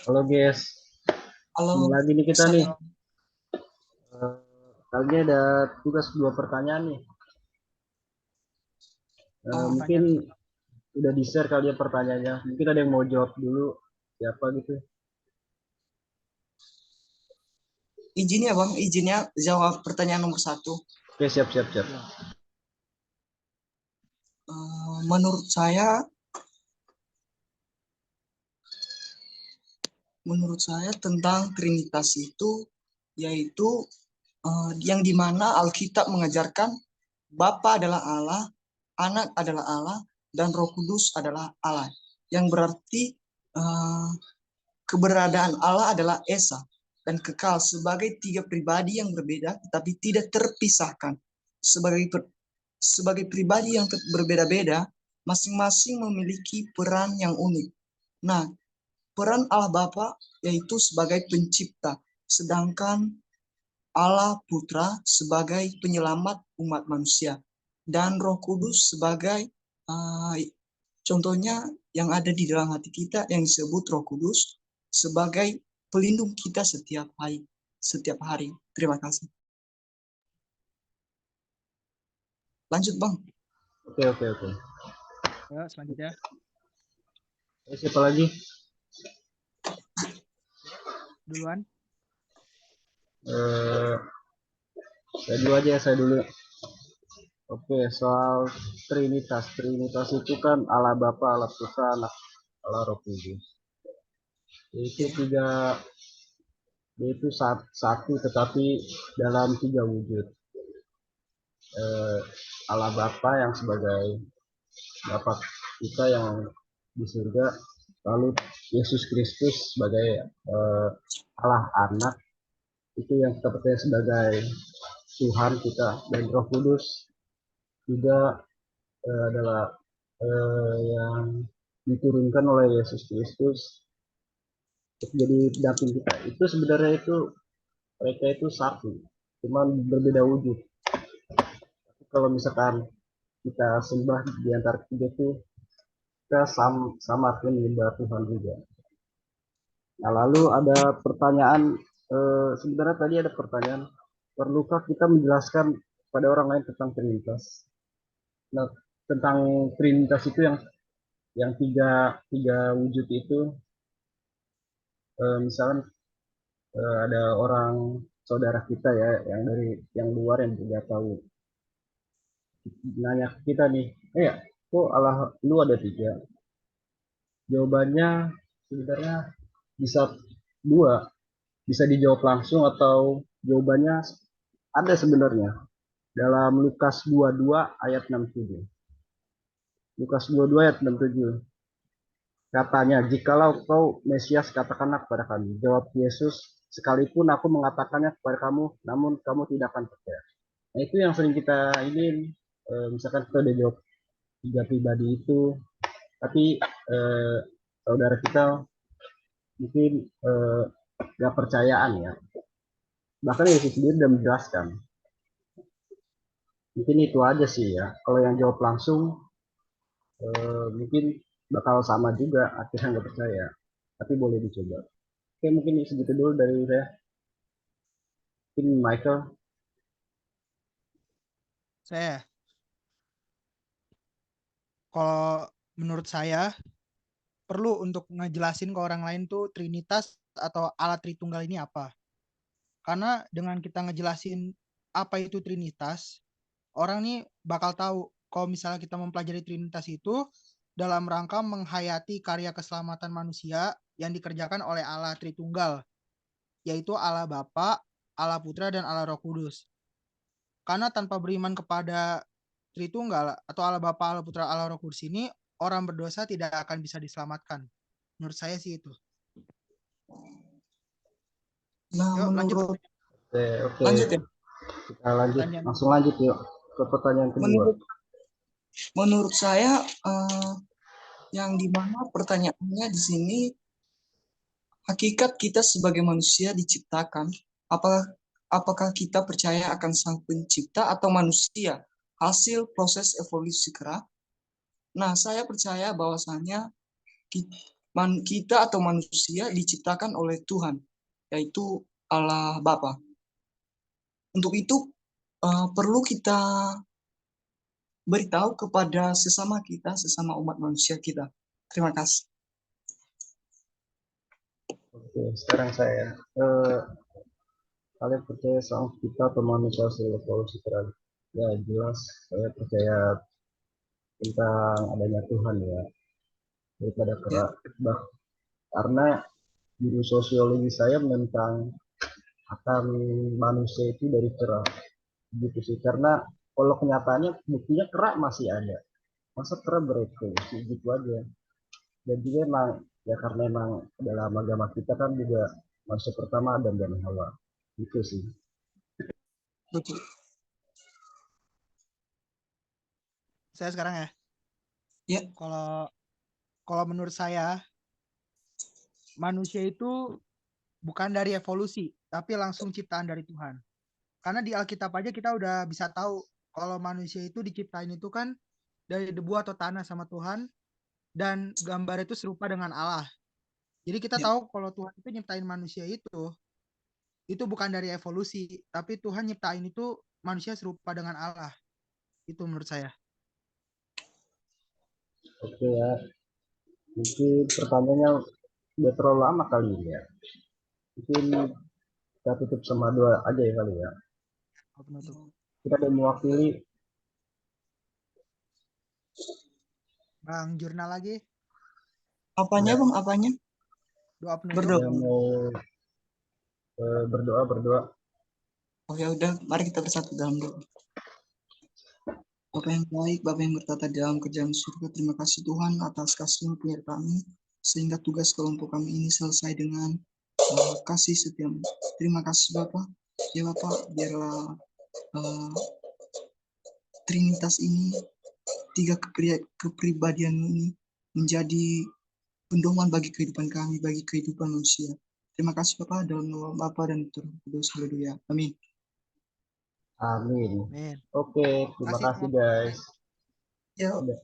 Halo guys, Halo, ini lagi nih kita nih. salam. Eh, Kali ini ada tugas dua pertanyaan nih. Mungkin Pertanyaan. udah di-share kali ya pertanyaannya. Mungkin ada yang mau jawab dulu, siapa gitu. Izin ya Bang, izinnya jawab pertanyaan nomor satu. Oke, siap, siap, siap. Ya. Menurut saya, tentang Trinitas itu yaitu yang dimana Alkitab mengajarkan Bapa adalah Allah, Anak adalah Allah, dan Roh Kudus adalah Allah. Yang berarti eh, keberadaan Allah adalah esa dan kekal sebagai tiga pribadi yang berbeda tetapi tidak terpisahkan. Sebagai pribadi yang berbeda-beda, masing-masing memiliki peran yang unik. Nah, peran Allah Bapa yaitu sebagai pencipta, sedangkan Allah Putra sebagai penyelamat umat manusia, dan Roh Kudus sebagai contohnya yang ada di dalam hati kita yang disebut Roh Kudus sebagai pelindung kita setiap hari. Terima kasih. Lanjut Bang. Oke, oke, oke. Ya, selanjutnya. Siapa lagi? Duluan. Eh, saya dulu aja ya, saya dulu. Oke, soal Trinitas. Trinitas itu kan Allah Bapa, Allah Putra, Allah Roh Kudus. Itu Ya. tiga, yaitu satu tetapi dalam tiga wujud. Allah Bapa yang sebagai Bapa kita yang di surga, lalu Yesus Kristus sebagai Allah Anak, itu yang kita percaya sebagai Tuhan kita, dan Roh Kudus juga adalah yang diturunkan oleh Yesus Kristus untuk jadi pendamping kita. Itu sebenarnya itu mereka itu satu, cuman berbeda wujud. Tapi kalau misalkan kita sembah di antara tiga itu, kita sama menyembah Tuhan juga. Nah, lalu ada pertanyaan, sebenarnya tadi ada pertanyaan, perlukah kita menjelaskan pada orang lain tentang Trinitas? Nah, tentang Trinitas itu yang tiga wujud itu, misalnya ada orang saudara kita ya, yang luar yang tidak tahu, nanya ke kita nih, ya, kok Allah lu ada tiga? Jawabannya sebenarnya bisa dua, bisa dijawab langsung atau jawabannya ada sebenarnya dalam Lukas 22 ayat 67. Lukas 22 ayat 67. Katanya, jikalau kau Mesias, katakanlah kepada kami. Jawab Yesus, sekalipun aku mengatakannya kepada kamu, namun kamu tidak akan percaya. Nah, itu yang sering kita ini, misalkan kita udah jawab tiga pribadi itu, tapi saudara kita mungkin gak percayaan ya. Bahkan Yesus sendiri udah menjelaskan. Mungkin itu aja sih ya. Kalau yang jawab langsung mungkin bakal sama juga, akhirnya nggak percaya. Tapi boleh dicoba. Oke, mungkin segitu dulu dari saya. Mungkin Michael. Saya, kalau menurut saya perlu untuk ngejelasin ke orang lain tuh Trinitas atau Allah Tritunggal ini apa. Karena dengan kita ngejelasin apa itu Trinitas, orang nih bakal tahu kalau misalnya kita mempelajari Trinitas itu dalam rangka menghayati karya keselamatan manusia yang dikerjakan oleh Allah Tritunggal, yaitu Allah Bapa, Allah Putra, dan Allah Roh Kudus. Karena tanpa beriman kepada Tritunggal atau Allah Bapa, Allah Putra, Allah Roh Kudus ini, orang berdosa tidak akan bisa diselamatkan. Menurut saya sih itu. Nah, Yuk lanjut. Oke, oke. lanjut ya. Kita lanjut. Pertanyaan Langsung lanjut yuk ke pertanyaan kedua. Menurut saya yang dimana pertanyaannya di sini, hakikat kita sebagai manusia diciptakan, apakah kita percaya akan sang pencipta atau manusia hasil proses evolusi kera? Nah, saya percaya bahwasannya kita atau manusia diciptakan oleh Tuhan, yaitu Allah Bapa. Untuk itu perlu kita beritahu kepada sesama kita, sesama umat manusia kita. Terima kasih. Oke, sekarang saya. Kalian percaya sama kita atau manusia hasil evolusi terakhir? Ya, jelas saya percaya tentang adanya Tuhan ya, daripada Ya. karena guru sosiologi saya menentang akan manusia itu dari kera, gitu sih. Karena kalau kenyataannya buktinya kera masih ada, masa kera berevolusi gitu aja. Dan juga emang ya karena emang dalam agama kita kan juga manusia pertama Adam dan Hawa, gitu sih. Betul. Saya sekarang ya. Ya. Kalau menurut saya manusia itu bukan dari evolusi, tapi langsung ciptaan dari Tuhan. Karena di Alkitab aja kita udah bisa tahu kalau manusia itu diciptain itu kan dari debu atau tanah sama Tuhan, dan gambar itu serupa dengan Allah. Jadi kita Ya. tahu kalau Tuhan itu nyiptain manusia itu bukan dari evolusi, tapi Tuhan nyiptain itu manusia serupa dengan Allah. Itu menurut saya. Oke ya, mungkin pertanyaannya udah terlalu lama kali ini ya. Mungkin kita tutup sama dua aja ya kali ya. Kita ada mewakili Bang Jurnal lagi. Apanya ya, Bang? Apanya? Doa penutup. Berdoa. yang mau berdoa. Oh ya udah, mari kita bersatu dalam doa. Bapa yang baik, Bapa yang bertata di dalam kerjaan surga, terima kasih Tuhan atas kasih-Mu punya kami, sehingga tugas kelompok kami ini selesai dengan kasih setiamu. Terima kasih Bapak. Ya Bapak, biarlah Trinitas ini, tiga kepribadian ini menjadi pedoman bagi kehidupan kami, bagi kehidupan manusia. Terima kasih Bapak, dalam nama Bapa dan Putra dan Kudus. Haleluya. Amin. Amin. Amin. Oke, terima kasih guys. Ya. Udah.